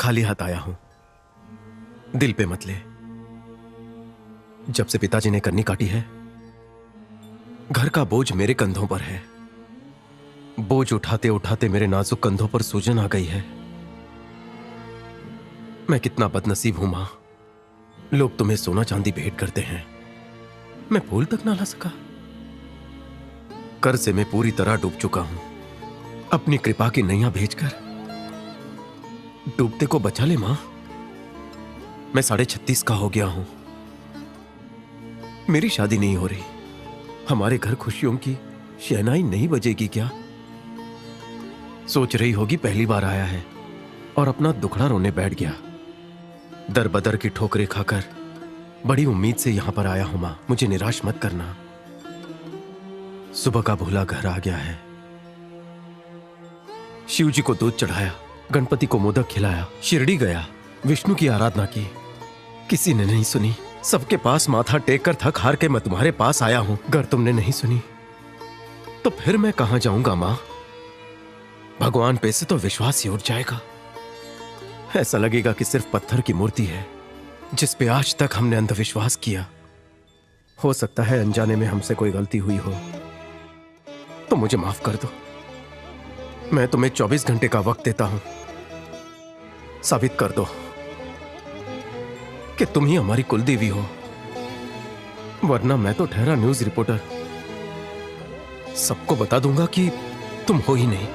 खाली हाथ आया हूं। दिल पे मत ले। जब से पिताजी ने कन्नी काटी है, घर का बोझ मेरे कंधों पर है। बोझ उठाते उठाते मेरे नाजुक कंधों पर सूजन आ गई है। मैं कितना बदनसीब हूं मां। लोग तुम्हें सोना चांदी भेंट करते हैं, मैं फूल तक ना ला सका। कर्ज से मैं पूरी तरह डूब चुका हूं। अपनी कृपा की नैया भेजकर डूबते को बचा ले मां। मैं 36.5 का हो गया हूं। मेरी शादी नहीं हो रही। हमारे घर खुशियों की शहनाई नहीं बजेगी क्या? सोच रही होगी पहली बार आया है और अपना दुखड़ा रोने बैठ गया। दर बदर की ठोकरें खाकर बड़ी उम्मीद से यहां पर आया हूं मां, मुझे निराश मत करना। सुबह का भूला घर आ गया है। शिव जी को दूध चढ़ाया, गणपति को मोदक खिलाया, शिरडी गया, विष्णु की आराधना की, किसी ने नहीं सुनी। सबके पास माथा टेक कर थक हार के मैं तुम्हारे पास आया हूं। अगर तुमने नहीं सुनी तो फिर मैं कहां जाऊंगा मां? भगवान पे से तो विश्वास ही उठ जाएगा। ऐसा लगेगा कि सिर्फ पत्थर की मूर्ति है जिस पे आज तक हमने अंधविश्वास किया। हो सकता है अनजाने में हमसे कोई गलती हुई हो, तो मुझे माफ कर दो। मैं तुम्हें 24 घंटे का वक्त देता हूं। साबित कर दो कि तुम ही हमारी कुलदेवी हो, वरना मैं तो ठहरा न्यूज रिपोर्टर। सबको बता दूंगा कि तुम हो ही नहीं।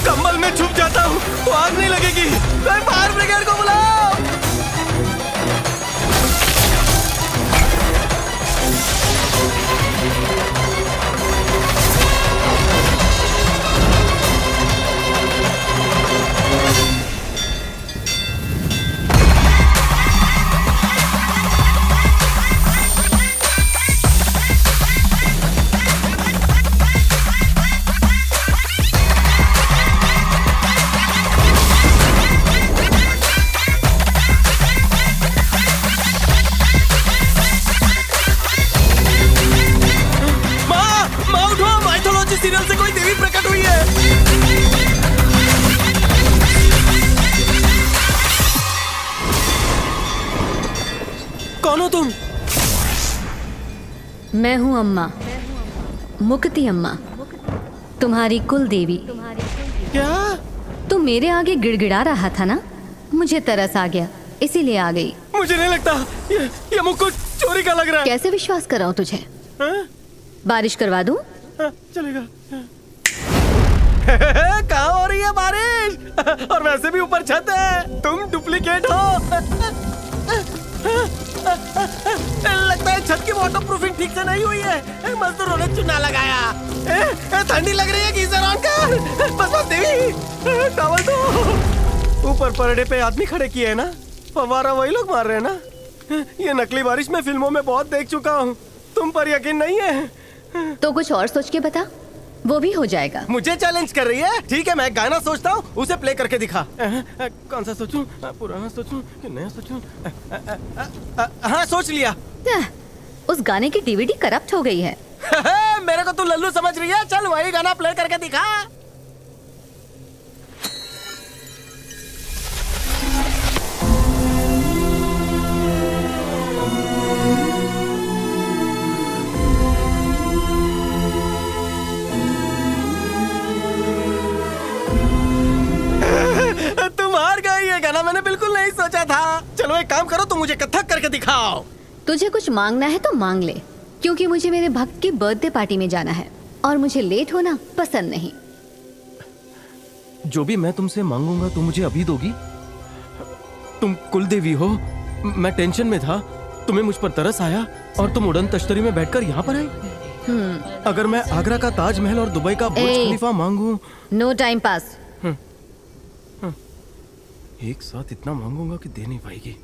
कंबल में छुप जाता हूँ तो आग नहीं लगेगी। फायर ब्रिगेड को बुलाओ। सीरियल से कोई देवी प्रकट हुई है। कौन हो तुम? मैं हूँ अम्मा, मुक्ति अम्मा, तुम्हारी कुल देवी। क्या? तुम मेरे आगे गिड़गिड़ा रहा था ना, मुझे तरस आ गया इसीलिए आ गई। मुझे नहीं लगता ये मुझको चोरी का लग रहा है। कैसे विश्वास कराऊं तुझे? बारिश करवा दूं? चलेगा। कहाँ हो रही है बारिश? और वैसे भी ऊपर छत है, तुम डुप्लीकेट हो। लगता है छत की वाटरप्रूफिंग ठीक से नहीं हुई है। मजदूरों ने चुना लगाया। ठंडी लग रही है, गीजर ऑन कर। बस देवी, टॉवल दो। ऊपर परडे पे आदमी खड़े किए है ना, फव्वारा वही लोग मार रहे हैं ना। ये नकली बारिश मैं फिल्मों में बहुत देख चुका हूँ, तुम पर यकीन नहीं है तो कुछ और सोच के बता, वो भी हो जाएगा। मुझे चैलेंज कर रही है? ठीक है, मैं गाना सोचता हूँ, उसे प्ले करके दिखा। कौन सा सोचूं? पुराना सोचूं कि नया सोचूं? हाँ, सोच लिया। उस गाने की डीवीडी करप्ट हो गई है। मेरे को तू लल्लू समझ रही है? चल वही गाना प्ले करके दिखा। एक काम करो, तुम मुझे कथक करके दिखाओ। तुझे कुछ मांगना है तो मांग ले, क्योंकि मुझे मेरे भक्त की बर्थडे पार्टी में जाना है और मुझे लेट होना पसंद नहीं। जो भी मैं तुमसे मांगूंगा तुम मुझे अभी दोगी? तुम कुल देवी हो। मैं टेंशन में था, तुम्हें मुझ पर तरस आया और तुम उड़न तश्तरी में बैठकर यहाँ पर आई। अगर मैं आगरा का ताजमहल और दुबई का बुर्ज खलीफा मांगूं। No time pass. एक साथ इतना मांगूंगा कि दे नहीं पाएगी।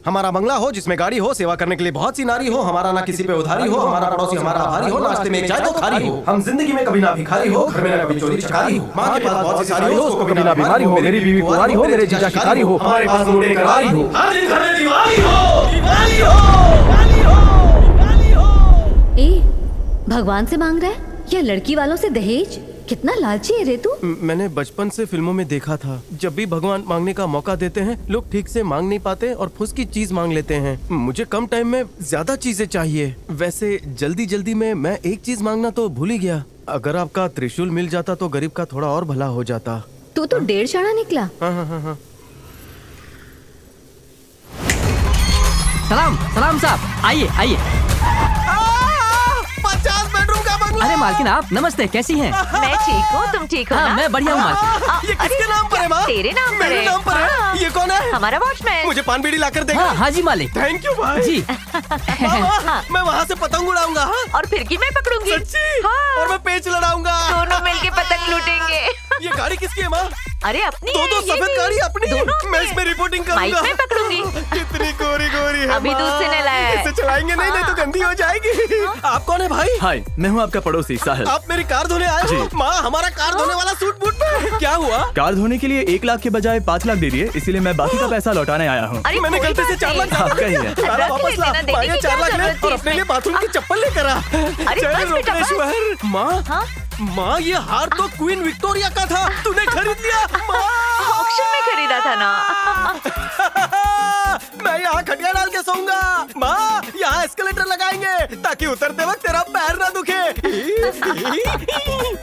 हमारा बंगला हो जिसमें गाड़ी हो, सेवा करने के लिए बहुत सी नारी हो, हमारा ना किसी पे उधारी हो, हमारा पड़ोसी हमारा आभारी हो, नाश्ते में एक चाय तो खारी हो, हम जिंदगी में कभी ना भिखारी हो, घर में ना कभी चोरी चकारी हो, माँ के पास बहुत सी सारी हो, उसको कभी ना बीमारी हो, मेरी बीवी कुंवारी हो, मेरे जीजा शिकारी हो, हमारे पास नोटे करारी हो, हर दिन घर में दिवाली हो, दिवाली हो, दिवाली हो, दिवाली हो। ए, भगवान से मांग रहा है या लड़की वालों से दहेज? कितना लालची है रे तू। मैंने बचपन से फिल्मों में देखा था, जब भी भगवान मांगने का मौका देते हैं लोग ठीक से मांग नहीं पाते और फुस की चीज मांग लेते हैं। मुझे कम टाइम में ज्यादा चीजें चाहिए। वैसे जल्दी जल्दी में मैं एक चीज मांगना तो भूल ही गया। अगर आपका त्रिशूल मिल जाता तो गरीब का थोड़ा और भला हो जाता। तू तो 1.5 शाणा निकला। हाँ। सलाम सलाम साहब, आइए आइए। 50 बेडरूम का बंगला। अरे मालकिन आप नमस्ते, कैसी हैं? मैं ठीक हूँ, तुम ठीक हो हाँ, ना? मैं बढ़िया हूँ मालकिन। ये किसके नाम पर है माँ? तेरे नाम पर मेरे है। नाम पर है। हाँ। ये कौन है? हमारा वॉचमैन। मुझे पान बीड़ी लाकर देगा। हाँ जी मालिक। थैंक यू भाई जी। मामा, मैं वहाँ से पतंग उड़ाऊंगा। हाँ? और फिरकी मैं पकड़ूंगी। सच्ची? हाँ। और मैं पेच लड़ाऊंगा। दोनों मिलके पतंग लूटेंगे। ये गाड़ी किसकी है माँ? अरे अपनी दो है, ये सफेद भी। गाड़ी अपनी। दोनों मैं इसमें रिपोर्टिंग माइक करूंगा। में पकड़ूंगी। कितनी गोरी गोरी है अभी माँ। दूध से नहलाया है। इसे चलाएंगे नहीं तो गंदी हो जाएगी। आप कौन है भाई? हाय, मैं हूँ आपका पड़ोसी साहिल। आप मेरी कार धोने आए हो? माँ, हमारा कार धोने वाला सूट बूट में क्या हुआ? कार धोने के लिए 1 लाख के बजाय 5 लाख दे दिए, इसीलिए मैं बाकी का पैसा लौटाने आया हूँ। अरे मैंने कोई गलती से बात 4 लाख नहीं। आपका ही है। सारा रख वापस ला। लेना, देने माँ, की ये क्या 4 लाख ले जरूरत थी और अपने लिए इसमें? बाथरूम की चप्पल लेकर आ। अरे जय बस बेटा, बस। लोकेश्वर। माँ, हाँ? माँ, ये हार तो क्वीन विक्टोरिया का था, तूने खरीद लिया। माँ, ऑक्शन में खरीदा था ना। मैं यहाँ खटिया डाल के सोऊंगा। माँ, यहाँ एस्केलेटर लगाएंगे ताकि उतरते वक्त तेरा पैर ना दुखे।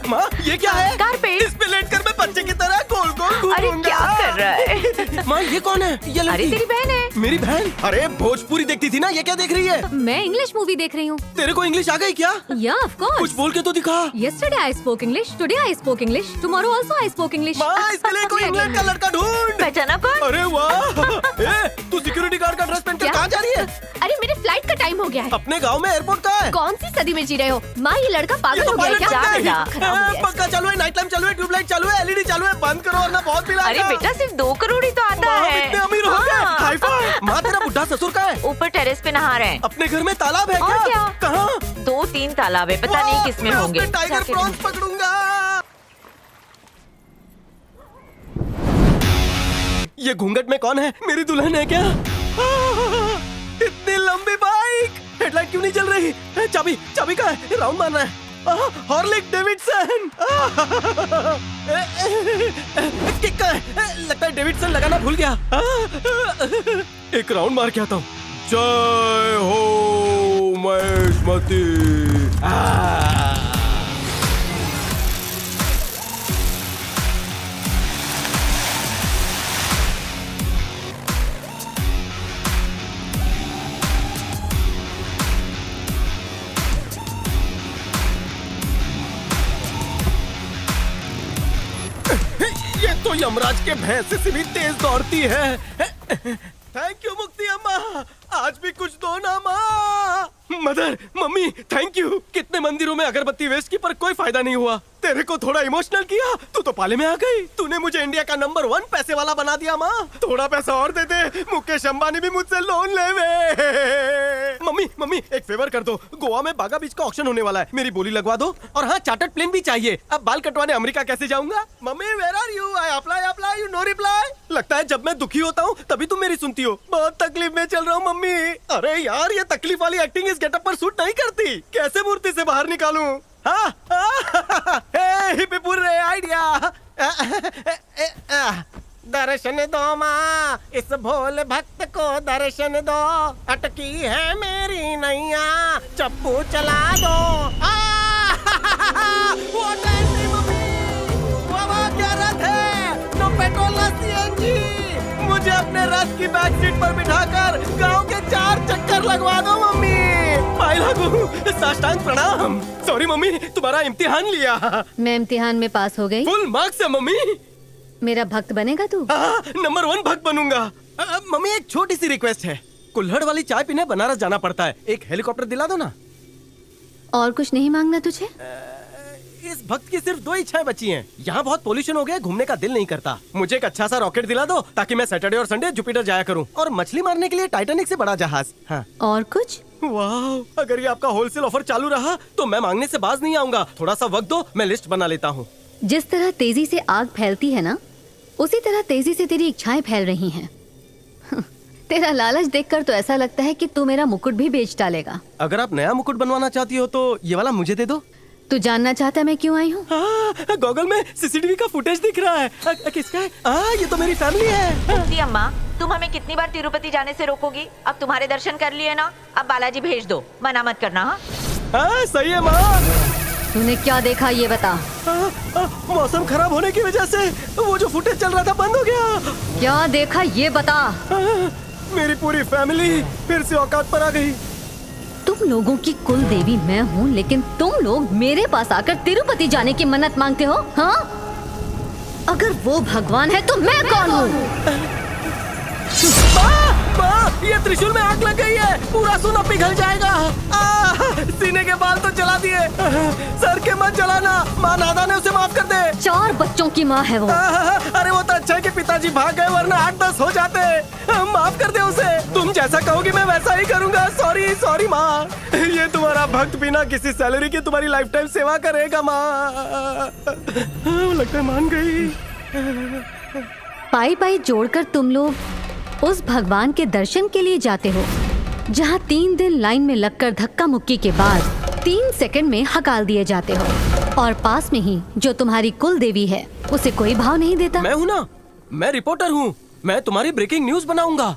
माँ, ये क्या है? कारपेट। इस पे लेटकर मैं बच्चे की तरह गोल गोल अरे घूमूंगा। क्या कर रहा है? माँ, ये कौन है? ये अरे लड़की तेरी बहन है। मेरी बहन? अरे भोजपुरी देखती थी ना, ये क्या देख रही है? मैं इंग्लिश मूवी देख रही हूँ। तेरे को इंग्लिश आ गई क्या? या ऑफ कुछ कोर्स। बोल के तो दिखा। Yesterday I spoke English. Today I spoke English. Tomorrow also I spoke English. माँ, इसके लिए कोई इंग्लैंड का लड़का ढूंढ। पहचाना कौन? अरे वाह। ए, तू सिक्योरिटी गार्ड का ड्रेस पहनकर क्या? कहाँ जा रही है? अरे मेरे फ्लाइट का टाइम हो गया है। अपने गांव में एयरपोर्ट का है। कौन सी सदी में जी रहे हो? माँ, ये लड़का ये पागल तो हो गया है पायलट क्या? बन गई। बेटा, खराब हो गया। पंखा चालू है, नाइट लैम्प चालू है, ट्यूबलाइट चालू है, एलईडी चालू है, बंद करो वरना बहुत बिल अरे आएगा। बेटा, सिर्फ 2 करोड़ ही तो आता माँ, हम है। इतने अमीर हो गए। हाँ। Hi fi. माँ, तेरा बुढ़ा ससुर का है? ऊपर टेरेस पे नहा रहे हैं। अपने घर में तालाब है और क्या? कहाँ? 2-3 तालाब है, पता नहीं किसमें मैं होंगे। उसमें टाइगर जाके प्रॉन्स पकड़ूंगा। ये घूंघट में कौन है? मेरी दुल्हन है क्या? इतनी लंबी बाइक, हेडलाइट क्यों नहीं जल रही? चाबी, चाबी कहाँ है? राउंड मारना है। हॉर्लिक डेविडसन। किक कहाँ है? लगता है डेविडसन लगाना भूल गया। एक राउंड मार के आता हूँ। जय हो महेशमती। ये तो यमराज के भैंसे से भी तेज दौड़ती है। थैंक यू मुक्ति अम्मा, आज भी कुछ दो ना माँ। Mother, mummy, thank you. कितने मंदिरों में अगरबत्ती वेस्ट की पर कोई फायदा नहीं हुआ। तेरे को थोड़ा इमोशनल किया, तू तो पाले में आ गई। तूने मुझे इंडिया का नंबर 1 पैसे वाला बना दिया माँ। थोड़ा पैसा और दे दे, मुकेश अंबानी भी मुझसे लोन ले वे। मम्मी, मम्मी, एक फेवर कर दो, गोवा में बागा बीच का ऑक्शन होने वाला है, मेरी बोली लगवा दो। और हाँ, चार्टर्ड प्लेन भी चाहिए। अब बाल कटवाने अमेरिका कैसे जाऊंगा? Mummy, where are you? I apply, you no reply. लगता है जब मैं दुखी होता हूँ तभी तुम मेरी सुनती हो। बहुत तकलीफ में चल रहा हूँ मम्मी। अरे यार, ये तकलीफ वाली एक्टिंग इस गेटअप पर सूट नहीं करती। कैसे मूर्ति से बाहर निकालूं? हिप्पीपुरे आइडिया। दर्शन दो माँ, इस भोले भक्त को दर्शन दो। अटकी है मेरी नैया, चप्पू चला दो। वो नहीं मम्मी, वो क्या रथ है? No petrol, no CNG. Bus की बैक सीट पर बिठाकर गांव के 4 चक्कर लगवा दो मम्मी। पाई लागू, साष्टांग प्रणाम। सॉरी मम्मी, तुम्हारा इम्तिहान लिया। मैं इम्तिहान में पास हो गई। फुल मार्क्स है मम्मी। मेरा भक्त बनेगा तू? नंबर 1 भक्त बनूंगा। मम्मी एक छोटी सी रिक्वेस्ट है, कुल्हड़ वाली चाय पीने बनारस जाना पड़ता है, एक हेलीकॉप्टर दिला दो ना। और कुछ नहीं मांगना तुझे? इस भक्त की सिर्फ 2 इच्छाएं बची हैं। यहाँ बहुत पोल्यूशन हो गया, घूमने का दिल नहीं करता। मुझे एक अच्छा सा रॉकेट दिला दो ताकि मैं सैटरडे और संडे जुपिटर जाया करूँ, और मछली मारने के लिए टाइटैनिक से बड़ा जहाज। हाँ। और कुछ? वाह, अगर ये आपका होलसेल ऑफर चालू रहा तो मैं मांगने से बाज नहीं आऊंगा। थोड़ा सा वक्त दो, मैं लिस्ट बना लेता हूँ। जिस तरह तेजी से आग फैलती है ना, उसी तरह तेजी से तेरी इच्छाएं फैल रही हैं। तेरा लालच देखकर तो ऐसा लगता है कि तू मेरा मुकुट भी बेच डालेगा। अगर आप नया मुकुट बनवाना चाहती हो तो ये वाला मुझे दे दो। तू जानना चाहता है मैं क्यों आई हूँ? गॉगल में सीसीटीवी का फुटेज दिख रहा है। किसका है? ये तो मेरी फैमिली है। मुफ्ती अम्मा, तुम हमें कितनी बार तिरुपति जाने से रोकोगी? अब तुम्हारे दर्शन कर लिए ना, अब बालाजी भेज दो, मना मत करना। हाँ सही है माँ। तूने क्या देखा ये बता। मौसम खराब होने की वजह से वो जो फुटेज चल रहा था बंद हो गया। क्या देखा ये बता। मेरी पूरी फैमिली फिर से औकात पर आ गई। तुम लोगों की कुल देवी मैं हूँ, लेकिन तुम लोग मेरे पास आकर तिरुपति जाने की मन्नत मांगते हो। हाँ, अगर वो भगवान है तो मैं कौन हूँ? ये त्रिशूल में आग लग गई है, पूरा सोना पिघल जाएगा। सीने के बाल तो जला दिए, सर के मत जलाना। माँ नादा ने उसे माफ कर दे। 4 बच्चों की माँ है वो। अरे वो तो अच्छा है कि पिताजी भाग गए, वरना 8-10 हो जाते। माफ कर दे उसे। तुम जैसा कहोगी मैं वैसा ही करूंगा। सॉरी माँ। ये तुम्हारा भक्त बिना किसी सैलरी की तुम्हारी लाइफ टाइम सेवा करेगा माँ। लगता है मान गई। पाई पाई जोड़कर तुम लोग उस भगवान के दर्शन के लिए जाते हो, जहाँ 3 दिन लाइन में लगकर धक्का मुक्की के बाद 3 सेकंड में हकाल दिए जाते हो, और पास में ही जो तुम्हारी कुल देवी है उसे कोई भाव नहीं देता। मैं हूँ ना, मैं रिपोर्टर हूँ। मैं तुम्हारी ब्रेकिंग न्यूज बनाऊंगा।